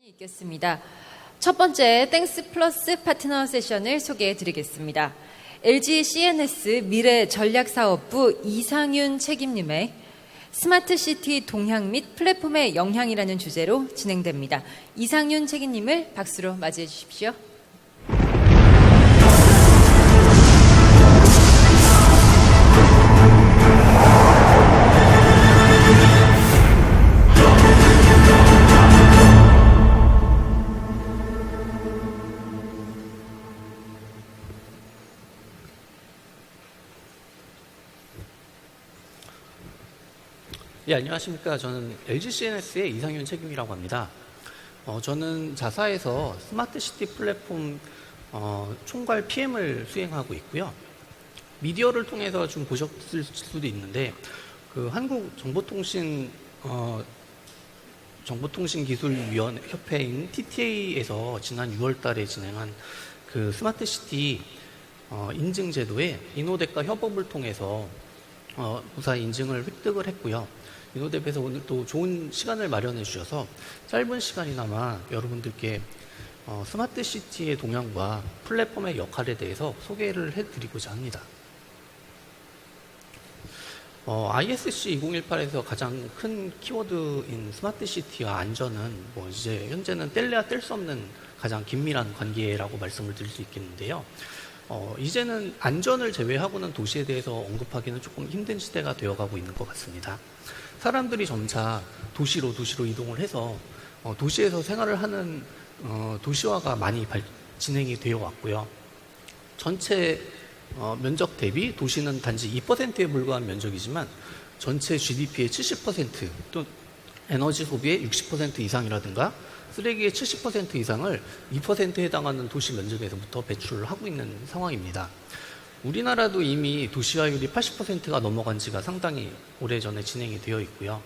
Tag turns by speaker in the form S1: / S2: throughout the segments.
S1: 있겠습니다. 첫 번째 땡스 플러스 파트너 세션을 소개해 드리겠습니다. LG CNS 미래전략사업부 이상윤 책임님의 스마트시티 동향 및 플랫폼의 영향이라는 주제로 진행됩니다. 이상윤 책임님을 박수로 맞이해 주십시오.
S2: 예, 안녕하십니까. 저는 LG CNS의 이상윤 책임이라고 합니다. 저는 자사에서 스마트시티 플랫폼 총괄 PM을 수행하고 있고요. 미디어를 통해서 좀 보셨을 수도 있는데 그 정보통신기술위원회 협회인 TTA에서 지난 6월 달에 진행한 그 스마트시티 인증제도에 이노뎁과 협업을 통해서 무사히 인증을 획득을 했고요. 이노뎁에서 오늘 또 좋은 시간을 마련해 주셔서 짧은 시간이나마 여러분들께 스마트시티의 동향과 플랫폼의 역할에 대해서 소개를 해드리고자 합니다. ISC 2018에서 가장 큰 키워드인 스마트시티와 안전은 이제 현재는 뗄래야 뗄 수 없는 가장 긴밀한 관계라고 말씀을 드릴 수 있겠는데요. 이제는 안전을 제외하고는 도시에 대해서 언급하기는 조금 힘든 시대가 되어가고 있는 것 같습니다. 사람들이 점차 도시로 이동을 해서 도시에서 생활을 하는 도시화가 많이 진행이 되어 왔고요. 전체 면적 대비 도시는 단지 2%에 불과한 면적이지만 전체 GDP의 70% 또 에너지 소비의 60% 이상이라든가 쓰레기의 70% 이상을 2%에 해당하는 도시 면적에서부터 배출을 하고 있는 상황입니다. 우리나라도 이미 도시화율이 80%가 넘어간 지가 상당히 오래전에 진행이 되어 있고요.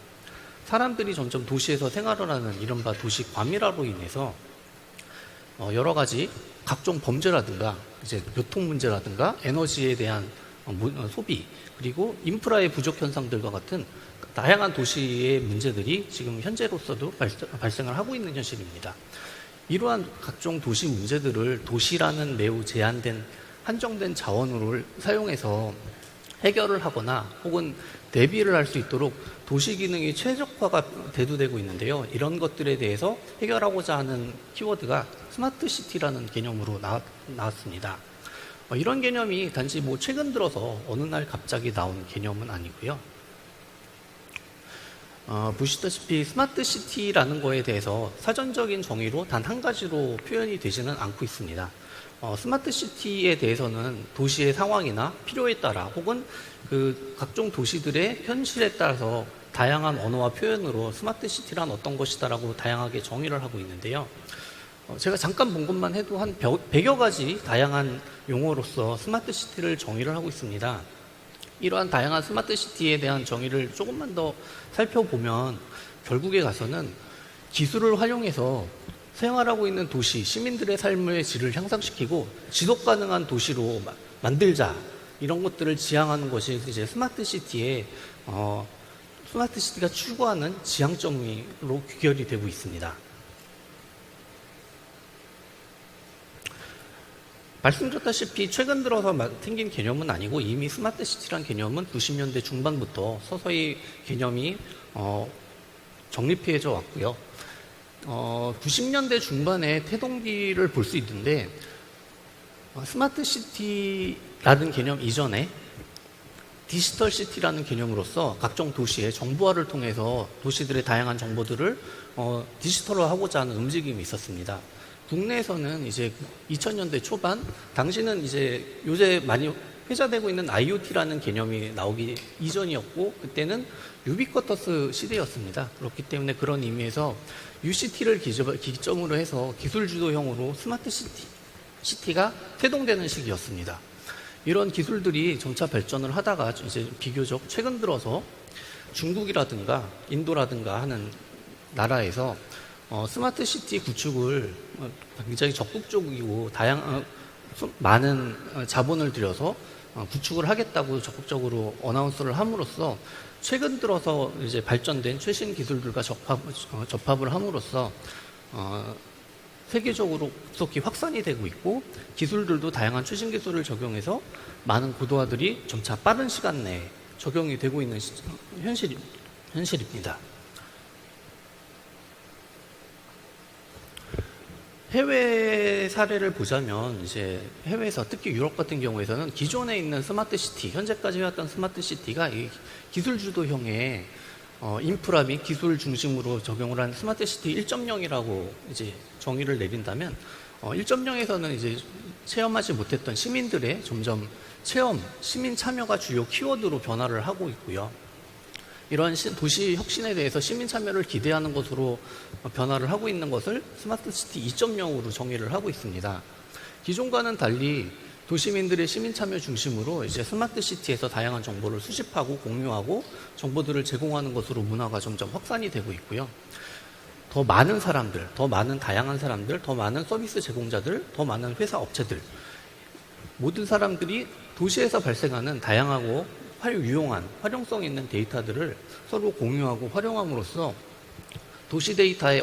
S2: 사람들이 점점 도시에서 생활을 하는 이른바 도시 과밀화로 인해서 여러 가지 각종 범죄라든가 이제 교통 문제라든가 에너지에 대한 소비 그리고 인프라의 부족 현상들과 같은 다양한 도시의 문제들이 지금 현재로서도 발생을 하고 있는 현실입니다. 이러한 각종 도시 문제들을 도시라는 매우 제한된 한정된 자원으로 사용해서 해결을 하거나 혹은 대비를 할 수 있도록 도시 기능이 최적화가 대두되고 있는데요. 이런 것들에 대해서 해결하고자 하는 키워드가 스마트시티라는 개념으로 나왔습니다. 이런 개념이 단지 최근 들어서 어느 날 갑자기 나온 개념은 아니고요. 보시다시피 스마트시티라는 거에 대해서 사전적인 정의로 단 한 가지로 표현이 되지는 않고 있습니다. 스마트시티에 대해서는 도시의 상황이나 필요에 따라 혹은 그 각종 도시들의 현실에 따라서 다양한 언어와 표현으로 스마트시티란 어떤 것이다라고 다양하게 정의를 하고 있는데요. 제가 잠깐 본 것만 해도 한 100여 가지 다양한 용어로서 스마트시티를 정의를 하고 있습니다. 이러한 다양한 스마트시티에 대한 정의를 조금만 더 살펴보면 결국에 가서는 기술을 활용해서 생활하고 있는 도시, 시민들의 삶의 질을 향상시키고 지속 가능한 도시로 만들자 이런 것들을 지향하는 것이 이제 스마트시티가 추구하는 지향점으로 귀결이 되고 있습니다. 말씀드렸다시피 최근 들어서 생긴 개념은 아니고 이미 스마트시티란 개념은 90년대 중반부터 서서히 개념이 정립해져 왔고요. 90년대 중반에 태동기를 볼 수 있는데 스마트시티라는 개념 이전에 디지털시티라는 개념으로서 각종 도시의 정보화를 통해서 도시들의 다양한 정보들을 디지털화하고자 하는 움직임이 있었습니다. 국내에서는 이제 2000년대 초반 당시는 이제 요새 많이 회자되고 있는 IoT라는 개념이 나오기 이전이었고 그때는 유비쿼터스 시대였습니다. 그렇기 때문에 그런 의미에서 UCT를 기점으로 해서 기술주도형으로 스마트시티가 태동되는 시기였습니다. 이런 기술들이 점차 발전을 하다가 이제 비교적 최근 들어서 중국이라든가 인도라든가 하는 나라에서 스마트시티 구축을 굉장히 적극적이고 많은 자본을 들여서 구축을 하겠다고 적극적으로 어나운스를 함으로써 최근 들어서 이제 발전된 최신 기술들과 접합을 함으로써 세계적으로 급속히 확산이 되고 있고 기술들도 다양한 최신 기술을 적용해서 많은 고도화들이 점차 빠른 시간 내에 적용이 되고 있는 현실입니다. 해외 사례를 보자면 이제 해외에서 특히 유럽 같은 경우에서는 기존에 있는 스마트 시티, 현재까지 해왔던 스마트 시티가 이 기술 주도형의 인프라 및 기술 중심으로 적용을 한 스마트 시티 1.0이라고 이제 정의를 내린다면 1.0에서는 이제 체험하지 못했던 시민들의 점점 체험, 시민 참여가 주요 키워드로 변화를 하고 있고요. 이러한 도시 혁신에 대해서 시민 참여를 기대하는 것으로 변화를 하고 있는 것을 스마트 시티 2.0으로 정의를 하고 있습니다. 기존과는 달리 도시민들의 시민 참여 중심으로 이제 스마트 시티에서 다양한 정보를 수집하고 공유하고 정보들을 제공하는 것으로 문화가 점점 확산이 되고 있고요. 더 많은 사람들, 더 많은 다양한 사람들, 더 많은 서비스 제공자들, 더 많은 회사 업체들, 모든 사람들이 도시에서 발생하는 다양하고 유용한 활용성 있는 데이터들을 서로 공유하고 활용함으로써 도시 데이터에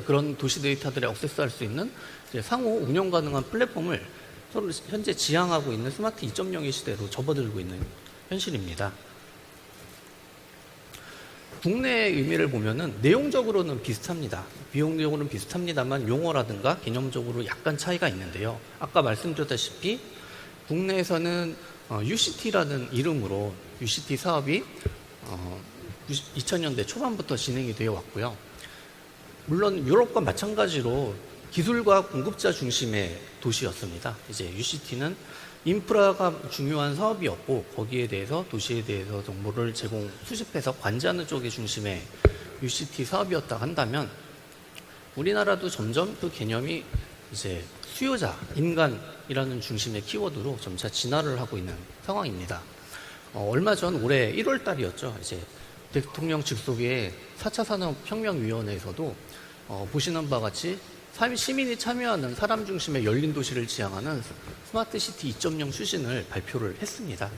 S2: 그런 도시 데이터들에 액세스할 수 있는 이제 상호 운영 가능한 플랫폼을 서로 현재 지향하고 있는 스마트 2.0의 시대로 접어들고 있는 현실입니다. 국내의 의미를 보면은 내용적으로는 비슷합니다. 비용적으로는 비슷합니다만 용어라든가 개념적으로 약간 차이가 있는데요. 아까 말씀드렸다시피 국내에서는 UCT라는 이름으로 UCT 사업이 2000년대 초반부터 진행이 되어 왔고요. 물론 유럽과 마찬가지로 기술과 공급자 중심의 도시였습니다. 이제 UCT는 인프라가 중요한 사업이었고 거기에 대해서 도시에 대해서 정보를 수집해서 관리하는 쪽의 중심의 UCT 사업이었다 한다면 우리나라도 점점 그 개념이 이제 수요자, 인간이라는 중심의 키워드로 점차 진화를 하고 있는 상황입니다. 얼마 전 올해 1월 달이었죠. 이제 대통령 직속의 4차 산업혁명위원회에서도 보시는 바와 같이 시민이 참여하는 사람 중심의 열린 도시를 지향하는 스마트 시티 2.0 추진을 발표를 했습니다.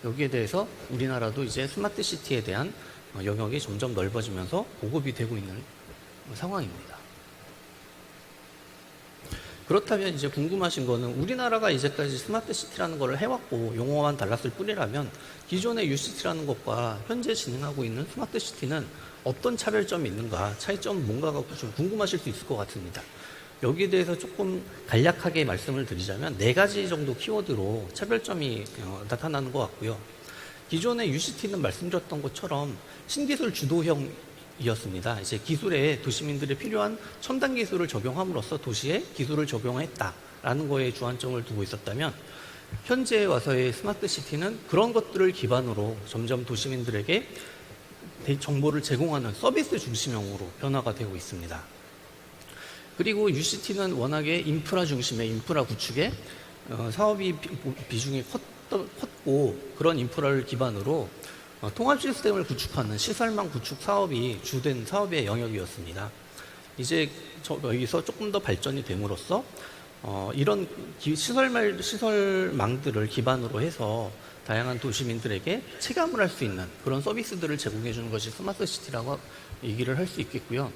S2: 여기에 대해서 우리나라도 이제 스마트 시티에 대한 영역이 점점 넓어지면서 보급이 되고 있는 상황입니다. 그렇다면 이제 궁금하신 거는 우리나라가 이제까지 스마트 시티라는 걸 해왔고 용어만 달랐을 뿐이라면 기존의 UCT라는 것과 현재 진행하고 있는 스마트 시티는 어떤 차별점이 있는가, 차이점은 뭔가가 좀 궁금하실 수 있을 것 같습니다. 여기에 대해서 조금 간략하게 말씀을 드리자면 4가지 정도 키워드로 차별점이 나타나는 것 같고요. 기존의 UCT는 말씀드렸던 것처럼 신기술 주도형이었습니다. 이제 기술에 도시민들이 필요한 첨단 기술을 적용함으로써 도시에 기술을 적용했다라는 거에 주안점을 두고 있었다면 현재에 와서의 스마트 시티는 그런 것들을 기반으로 점점 도시민들에게 정보를 제공하는 서비스 중심형으로 변화가 되고 있습니다. 그리고 UCT는 워낙에 인프라 중심의 인프라 구축에 사업이 비중이 컸고 그런 인프라를 기반으로 통합 시스템을 구축하는 시설망 구축 사업이 주된 사업의 영역이었습니다. 이제 여기서 조금 더 발전이 됨으로써 이런 시설망들을 기반으로 해서 다양한 도시민들에게 체감을 할 수 있는 그런 서비스들을 제공해 주는 것이 스마트 시티라고 얘기를 할 수 있겠고요.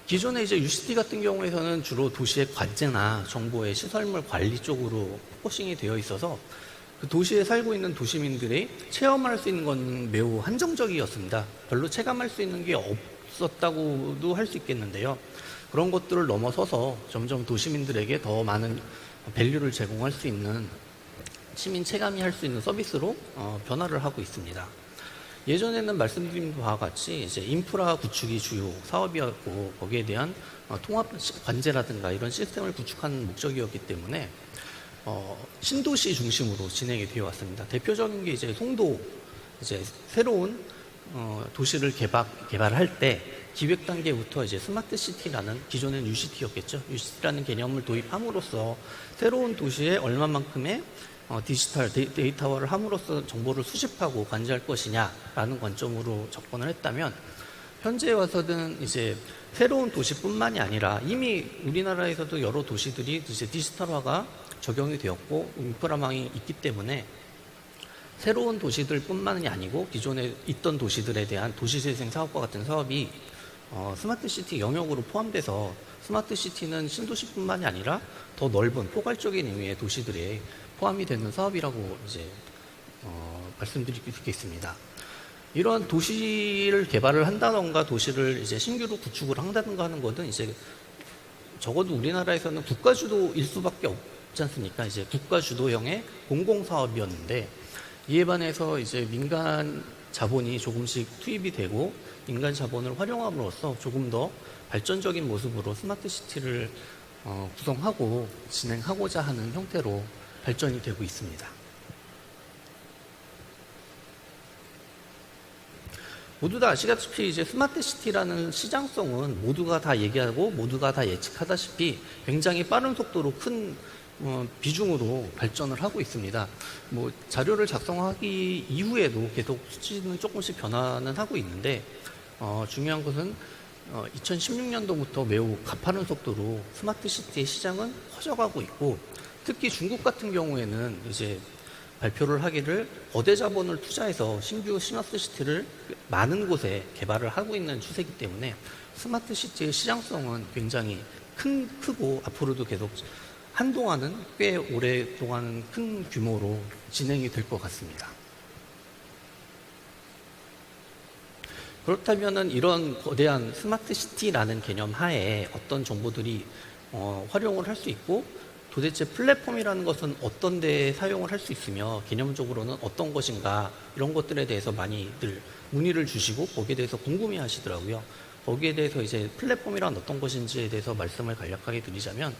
S2: 기존에 이제 UCT 같은 경우에서는 주로 도시의 관제나 정보의 시설물 관리 쪽으로 포커싱이 되어 있어서 그 도시에 살고 있는 도시민들이 체험할 수 있는 건 매우 한정적이었습니다. 별로 체감할 수 있는 게 없었다고도 할 수 있겠는데요. 그런 것들을 넘어서서 점점 도시민들에게 더 많은 밸류를 제공할 수 있는 시민 체감이 할 수 있는 서비스로 변화를 하고 있습니다. 예전에는 말씀드린 바와 같이 이제 인프라 구축이 주요 사업이었고 거기에 대한 통합 관제라든가 이런 시스템을 구축하는 목적이었기 때문에 신도시 중심으로 진행이 되어 왔습니다. 대표적인 게 이제 송도 이제 새로운 도시를 개발할 때 기획 단계부터 이제 스마트 시티라는 기존엔 UCT였겠죠. UCT라는 개념을 도입함으로써 새로운 도시에 얼마만큼의 디지털 데이터화를 함으로써 정보를 수집하고 관리할 것이냐라는 관점으로 접근을 했다면 현재에 와서는 이제 새로운 도시뿐만이 아니라 이미 우리나라에서도 여러 도시들이 이제 디지털화가 적용이 되었고 인프라망이 있기 때문에 새로운 도시들뿐만이 아니고 기존에 있던 도시들에 대한 도시재생 사업과 같은 사업이 스마트 시티 영역으로 포함돼서 스마트 시티는 신도시뿐만이 아니라 더 넓은 포괄적인 의미의 도시들에 포함이 되는 사업이라고 이제 말씀드리겠습니다. 이런 도시를 개발을 한다던가 도시를 이제 신규로 구축을 한다던가 하는 것은 이제 적어도 우리나라에서는 국가 주도일 수밖에 없지 않습니까? 이제 국가 주도형의 공공 사업이었는데 이에 반해서 이제 민간 자본이 조금씩 투입이 되고 민간 자본을 활용함으로써 조금 더 발전적인 모습으로 스마트 시티를 구성하고 진행하고자 하는 형태로 발전이 되고 있습니다. 모두 다 아시다시피 이제 스마트 시티라는 시장성은 모두가 다 얘기하고 모두가 다 예측하다시피 굉장히 빠른 속도로 큰 비중으로 발전을 하고 있습니다. 뭐 자료를 작성하기 이후에도 계속 수치는 조금씩 변화는 하고 있는데 중요한 것은 2016년도부터 매우 가파른 속도로 스마트 시티의 시장은 커져가고 있고 특히 중국 같은 경우에는 이제 발표를 하기를 거대 자본을 투자해서 신규 스마트 시티를 많은 곳에 개발을 하고 있는 추세이기 때문에 스마트 시티의 시장성은 굉장히 크고 앞으로도 계속 한동안은 꽤 오랫동안 큰 규모로 진행이 될 것 같습니다. 그렇다면 이런 거대한 스마트 시티라는 개념 하에 어떤 정보들이 활용을 할 수 있고 도대체 플랫폼이라는 것은 어떤 데에 사용을 할 수 있으며 개념적으로는 어떤 것인가 이런 것들에 대해서 많이들 문의를 주시고 거기에 대해서 궁금해 하시더라고요. 거기에 대해서 이제 플랫폼이란 어떤 것인지에 대해서 말씀을 간략하게 드리자면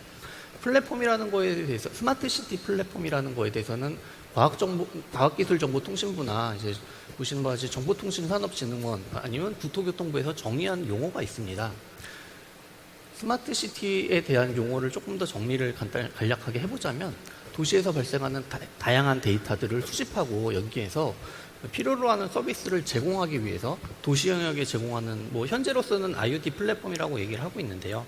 S2: 플랫폼이라는 거에 대해서 스마트 시티 플랫폼이라는 거에 대해서는 과학기술정보통신부나 이제 보시는 바와 같이 정보통신산업진흥원 아니면 국토교통부에서 정의한 용어가 있습니다. 스마트 시티에 대한 용어를 조금 더 정리를 간략하게 해보자면 도시에서 발생하는 다양한 데이터들을 수집하고 여기에서 필요로 하는 서비스를 제공하기 위해서 도시 영역에 제공하는 현재로서는 IoT 플랫폼이라고 얘기를 하고 있는데요.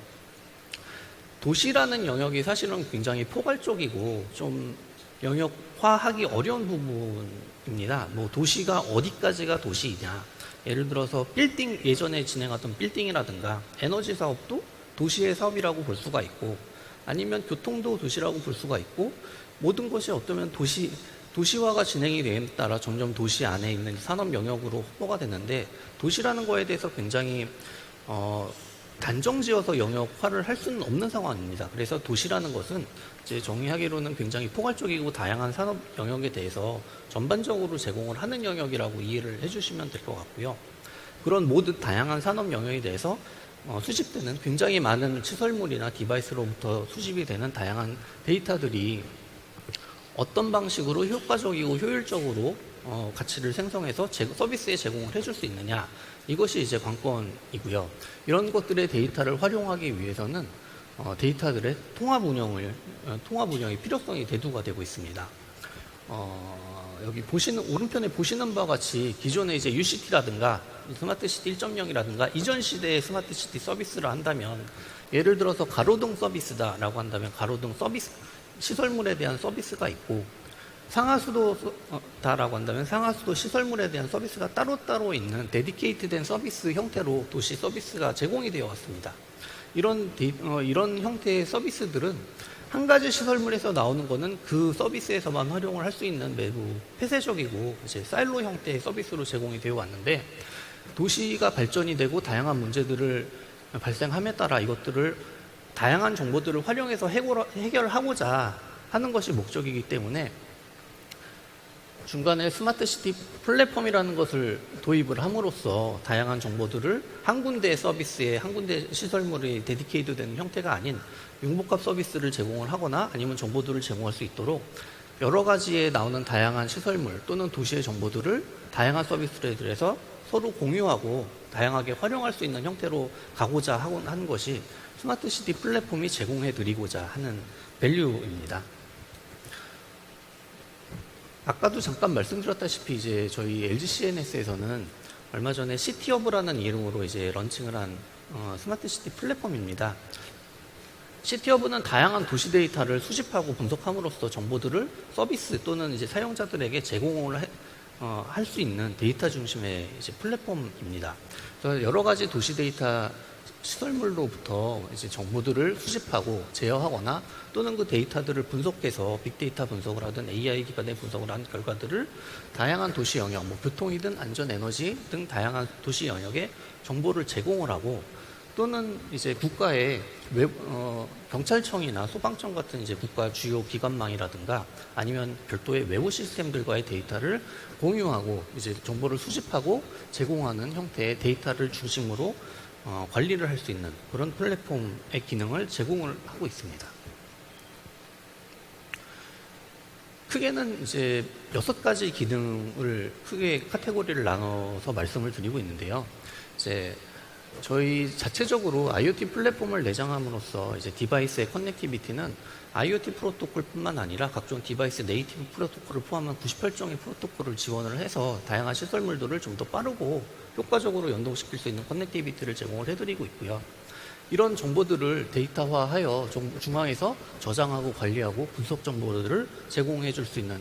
S2: 도시라는 영역이 사실은 굉장히 포괄적이고 좀 영역화하기 어려운 부분입니다. 도시가 어디까지가 도시이냐. 예를 들어서 빌딩, 예전에 진행하던 빌딩이라든가 에너지 사업도 도시의 사업이라고 볼 수가 있고 아니면 교통도 도시라고 볼 수가 있고 모든 것이 어쩌면 도시화가 진행이 됨에 따라 점점 도시 안에 있는 산업 영역으로 확보가 되는데 도시라는 거에 대해서 굉장히 단정지어서 영역화를 할 수는 없는 상황입니다. 그래서 도시라는 것은 이제 정의하기로는 굉장히 포괄적이고 다양한 산업 영역에 대해서 전반적으로 제공을 하는 영역이라고 이해를 해주시면 될 것 같고요. 그런 모든 다양한 산업 영역에 대해서 수집되는 굉장히 많은 시설물이나 디바이스로부터 수집이 되는 다양한 데이터들이 어떤 방식으로 효과적이고 효율적으로 가치를 생성해서 서비스에 제공을 해줄 수 있느냐 이것이 이제 관건이고요. 이런 것들의 데이터를 활용하기 위해서는 데이터들의 통합 운영의 필요성이 대두가 되고 있습니다. 여기 오른편에 보시는 바와 같이 기존의 이제 UCT라든가 스마트 시티 1.0이라든가 이전 시대의 스마트 시티 서비스를 한다면 예를 들어서 가로등 서비스다라고 한다면 가로등 서비스 시설물에 대한 서비스가 있고 상하수도다라고 한다면 상하수도 시설물에 대한 서비스가 따로따로 있는 데디케이트된 서비스 형태로 도시 서비스가 제공이 되어 왔습니다. 이런 형태의 서비스들은 한 가지 시설물에서 나오는 거는 그 서비스에서만 활용을 할 수 있는 매우 폐쇄적이고 이제 사일로 형태의 서비스로 제공이 되어 왔는데 도시가 발전이 되고 다양한 문제들을 발생함에 따라 이것들을 다양한 정보들을 활용해서 해결하고자 하는 것이 목적이기 때문에 중간에 스마트 시티 플랫폼이라는 것을 도입을 함으로써 다양한 정보들을 한 군데 서비스에 한 군데 시설물이 데디케이트 되는 형태가 아닌 융복합 서비스를 제공을 하거나 아니면 정보들을 제공할 수 있도록 여러 가지에 나오는 다양한 시설물 또는 도시의 정보들을 다양한 서비스들에서 서로 공유하고 다양하게 활용할 수 있는 형태로 가고자 하는 것이 스마트 시티 플랫폼이 제공해 드리고자 하는 밸류입니다. 아까도 잠깐 말씀드렸다시피 이제 저희 LG CNS에서는 얼마 전에 시티허브라는 이름으로 이제 런칭을 한 스마트 시티 플랫폼입니다. 시티허브는 다양한 도시 데이터를 수집하고 분석함으로써 정보들을 서비스 또는 이제 사용자들에게 제공을 할 수 있는 데이터 중심의 이제 플랫폼입니다. 그래서 여러 가지 도시 데이터 시설물로부터 이제 정보들을 수집하고 제어하거나 또는 그 데이터들을 분석해서 빅데이터 분석을 하든 AI 기반의 분석을 한 결과들을 다양한 도시 영역, 뭐 교통이든 안전 에너지 등 다양한 도시 영역에 정보를 제공을 하고 또는 이제 국가의 경찰청이나 소방청 같은 이제 국가 주요 기관망이라든가 아니면 별도의 외부 시스템들과의 데이터를 공유하고 이제 정보를 수집하고 제공하는 형태의 데이터를 중심으로 관리를 할 수 있는 그런 플랫폼의 기능을 제공을 하고 있습니다. 크게는 이제 6가지 기능을 크게 카테고리를 나눠서 말씀을 드리고 있는데요. 이제 저희 자체적으로 IoT 플랫폼을 내장함으로써 이제 디바이스의 커넥티비티는 IoT 프로토콜뿐만 아니라 각종 디바이스 네이티브 프로토콜을 포함한 98종의 프로토콜을 지원을 해서 다양한 시설물들을 좀 더 빠르고 효과적으로 연동시킬 수 있는 커넥티비티를 제공을 해드리고 있고요. 이런 정보들을 데이터화하여 중앙에서 저장하고 관리하고 분석 정보들을 제공해 줄 수 있는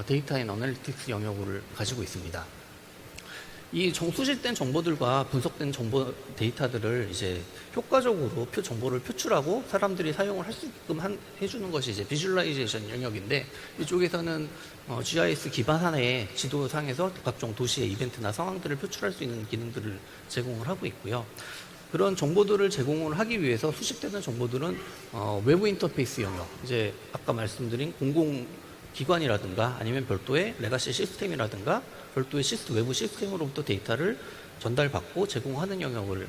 S2: 데이터 앤 어널리틱스 영역을 가지고 있습니다. 이 수집된 정보들과 분석된 정보 데이터들을 이제 효과적으로 정보를 표출하고 사람들이 사용을 할 수 있게끔 해주는 것이 이제 비주얼라이제이션 영역인데 이쪽에서는 GIS 기반 하나의 지도상에서 각종 도시의 이벤트나 상황들을 표출할 수 있는 기능들을 제공을 하고 있고요. 그런 정보들을 제공을 하기 위해서 수집되는 정보들은 외부 인터페이스 영역, 이제 아까 말씀드린 공공기관이라든가 아니면 별도의 레가시 시스템이라든가 별도의 외부 시스템으로부터 데이터를 전달받고 제공하는 영역을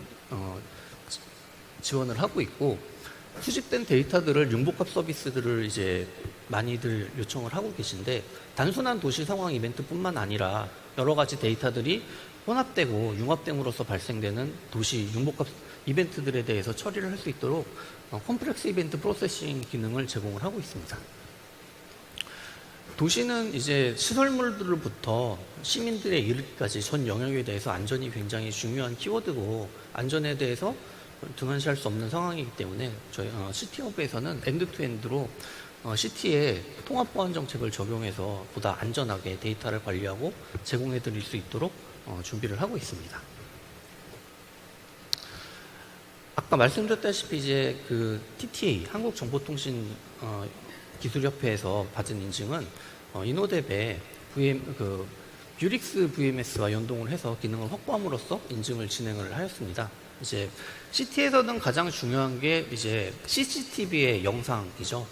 S2: 지원을 하고 있고 수집된 데이터들을 융복합 서비스들을 이제 많이들 요청을 하고 계신데 단순한 도시 상황 이벤트뿐만 아니라 여러 가지 데이터들이 혼합되고 융합됨으로써 발생되는 도시 융복합 이벤트들에 대해서 처리를 할 수 있도록 컴플렉스 이벤트 프로세싱 기능을 제공을 하고 있습니다. 도시는 이제 시설물들로부터 시민들에 이르기까지 전 영역에 대해서 안전이 굉장히 중요한 키워드고 안전에 대해서 등한시할 수 없는 상황이기 때문에 저희 시티허브에서는 엔드투엔드로 시티에 통합보안 정책을 적용해서 보다 안전하게 데이터를 관리하고 제공해 드릴 수 있도록 준비를 하고 있습니다. 아까 말씀드렸다시피 이제 그 TTA 한국정보통신 기술협회에서 받은 인증은 이노뎁의 뷰릭스 VMS와 연동을 해서 기능을 확보함으로써 인증을 진행을 하였습니다. 이제 시티에서는 가장 중요한 게 이제 CCTV의 영상이죠.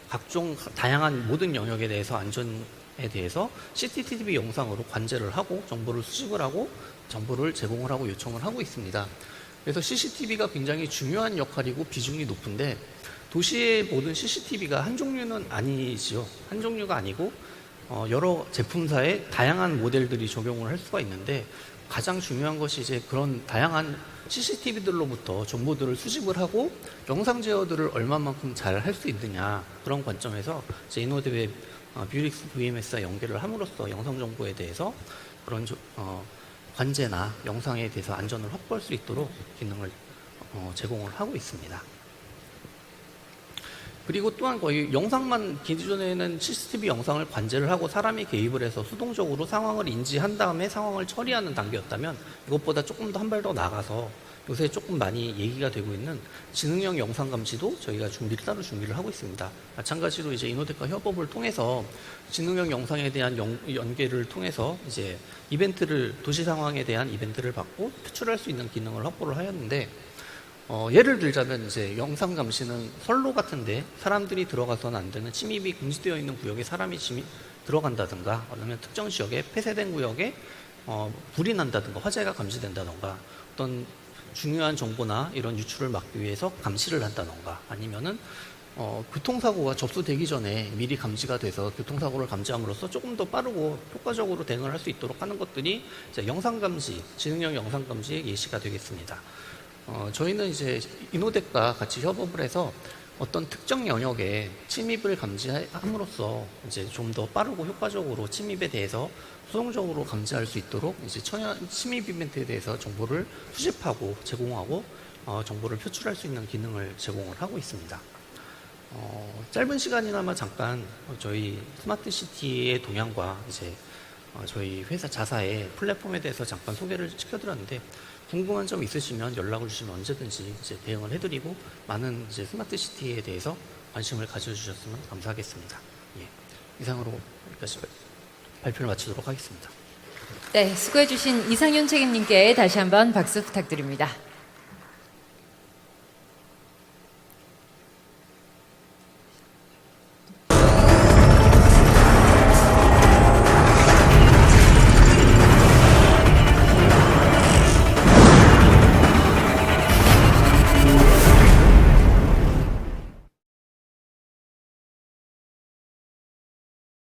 S2: 각종 다양한 모든 영역에 대해서 안전에 대해서 CCTV 영상으로 관제를 하고 정보를 수집을 하고 정보를 제공을 하고 요청을 하고 있습니다. 그래서 CCTV가 굉장히 중요한 역할이고 비중이 높은데 도시의 모든 CCTV가 한 종류는 아니지요. 한 종류가 아니고 여러 제품사의 다양한 모델들이 적용을 할 수가 있는데 가장 중요한 것이 이제 그런 다양한 CCTV들로부터 정보들을 수집을 하고 영상 제어들을 얼마만큼 잘 할 수 있느냐 그런 관점에서 이제 이노뎁의 뷰릭스 VMS와 연결을 함으로써 영상 정보에 대해서 그런 관제나 영상에 대해서 안전을 확보할 수 있도록 기능을 제공을 하고 있습니다. 그리고 또한 거의 영상만 기존에는 CCTV 영상을 관제를 하고 사람이 개입을 해서 수동적으로 상황을 인지한 다음에 상황을 처리하는 단계였다면 이것보다 조금 더 한 발 더 나가서 요새 조금 많이 얘기가 되고 있는 지능형 영상 감시도 저희가 따로 준비를 하고 있습니다. 마찬가지로 이제 이노뎁과 협업을 통해서 지능형 영상에 대한 연계를 통해서 이제 도시 상황에 대한 이벤트를 받고 표출할 수 있는 기능을 확보를 하였는데 예를 들자면 이제 영상 감시는 선로 같은데 사람들이 들어가서는 안 되는 침입이 금지되어 있는 구역에 사람이 들어간다든가 아니면 특정 지역에 폐쇄된 구역에 불이 난다든가 화재가 감지된다든가 어떤 중요한 정보나 이런 유출을 막기 위해서 감시를 한다든가 아니면은 교통사고가 접수되기 전에 미리 감지가 돼서 교통사고를 감지함으로써 조금 더 빠르고 효과적으로 대응을 할 수 있도록 하는 것들이 이제 영상 감시, 지능형 영상 감시의 예시가 되겠습니다. 저희는 이제 이노뎁과 같이 협업을 해서 어떤 특정 영역에 침입을 감지함으로써 이제 좀 더 빠르고 효과적으로 침입에 대해서 수동적으로 감지할 수 있도록 이제 침입 이벤트에 대해서 정보를 수집하고 제공하고 정보를 표출할 수 있는 기능을 제공을 하고 있습니다. 짧은 시간이나마 잠깐 저희 스마트 시티의 동향과 이제 저희 회사 자사의 플랫폼에 대해서 잠깐 소개를 시켜드렸는데 궁금한 점 있으시면 연락을 주시면 언제든지 이제 대응을 해드리고 많은 이제 스마트 시티에 대해서 관심을 가져주셨으면 감사하겠습니다. 예. 이상으로 여기까지 발표를 마치도록 하겠습니다.
S1: 네, 수고해주신 이상윤 책임님께 다시 한번 박수 부탁드립니다.